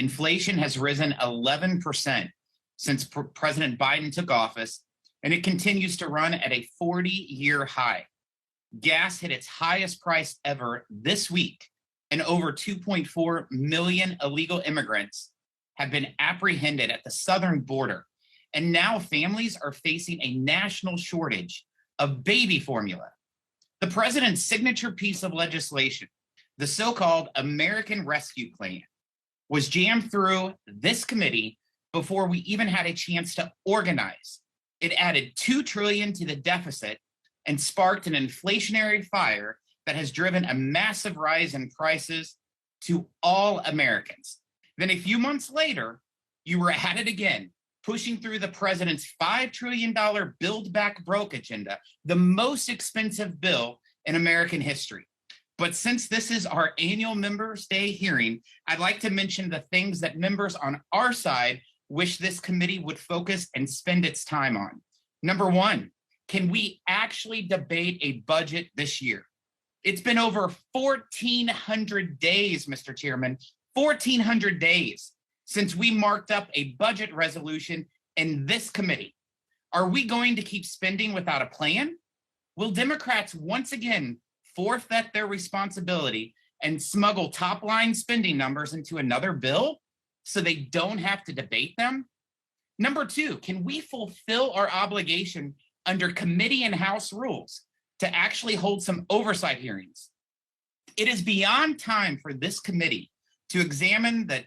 Inflation has risen 11% since President Biden took office, and it continues to run at a 40-year high. Gas hit its highest price ever this week, and over 2.4 million illegal immigrants have been apprehended at the southern border. And now families are facing a national shortage of baby formula. The president's signature piece of legislation, the so-called American Rescue Plan, was jammed through this committee before we even had a chance to organize. It added $2 trillion to the deficit and sparked an inflationary fire that has driven a massive rise in prices to all Americans. Then a few months later, you were at it again, pushing through the president's $5 trillion Build Back Broke agenda, the most expensive bill in American history. But since this is our annual Members' Day hearing, I'd like to mention the things that members on our side wish this committee would focus and spend its time on. Number one, can we actually debate a budget this year? It's been over 1,400 days, Mr. Chairman, 1,400 days since we marked up a budget resolution in this committee. Are we going to keep spending without a plan? Will Democrats once again forfeit their responsibility and smuggle top-line spending numbers into another bill so they don't have to debate them? Number two, can we fulfill our obligation under committee and House rules to actually hold some oversight hearings? It is beyond time for this committee to examine the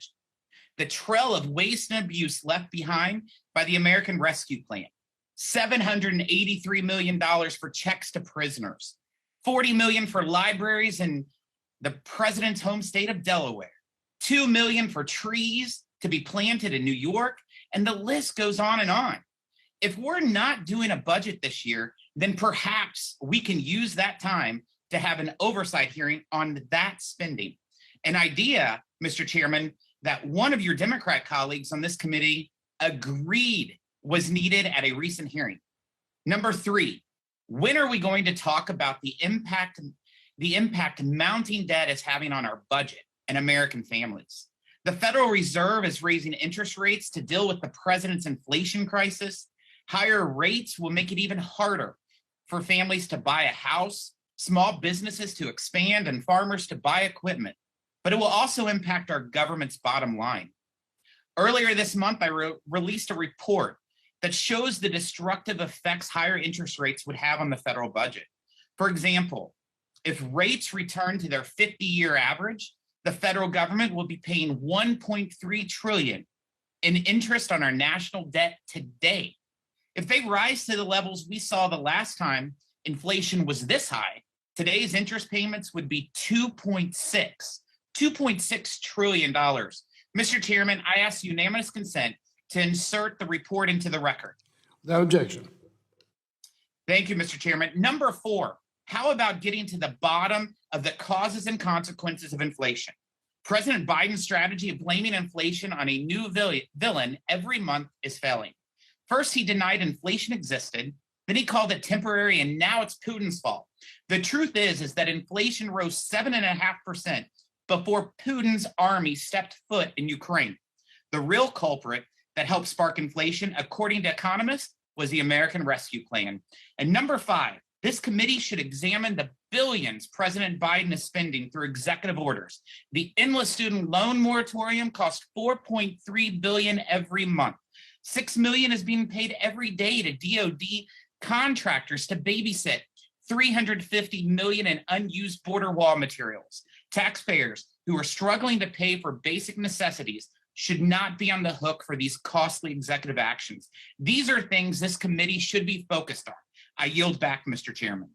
trail of waste and abuse left behind by the American Rescue Plan. $783 million for checks to prisoners, $40 million for libraries in the president's home state of Delaware, $2 million for trees to be planted in New York, and the list goes on and on. If we're not doing a budget this year, then perhaps we can use that time to have an oversight hearing on that spending. An idea, Mr. Chairman, that one of your Democrat colleagues on this committee agreed was needed at a recent hearing. Number three, when are we going to talk about the impact mounting debt is having on our budget and American families? The Federal Reserve is raising interest rates to deal with the president's inflation crisis. Higher rates will make it even harder for families to buy a house, small businesses to expand, and farmers to buy equipment. But it will also impact our government's bottom line. Earlier this month, I released a report that shows the destructive effects higher interest rates would have on the federal budget. For example, if rates return to their 50-year average, the federal government will be paying $1.3 trillion in interest on our national debt today. If they rise to the levels we saw the last time inflation was this high, today's interest payments would be $2.6 trillion. Mr. Chairman, I ask unanimous consent to insert the report into the record. Without objection. Thank you, Mr. Chairman. Number four, how about getting to the bottom of the causes and consequences of inflation? President Biden's strategy of blaming inflation on a new villain every month is failing. First, he denied inflation existed. Then he called it temporary, and now it's Putin's fault. The truth is that inflation rose 7.5% before Putin's army stepped foot in Ukraine. The real culprit that helped spark inflation, according to economists, was the American Rescue Plan. And number five, this committee should examine the billions President Biden is spending through executive orders. The endless student loan moratorium costs $4.3 billion every month. $6 million is being paid every day to DOD contractors to babysit $350 million in unused border wall materials. Taxpayers who are struggling to pay for basic necessities should not be on the hook for these costly executive actions. These are things this committee should be focused on. I yield back, Mr. Chairman.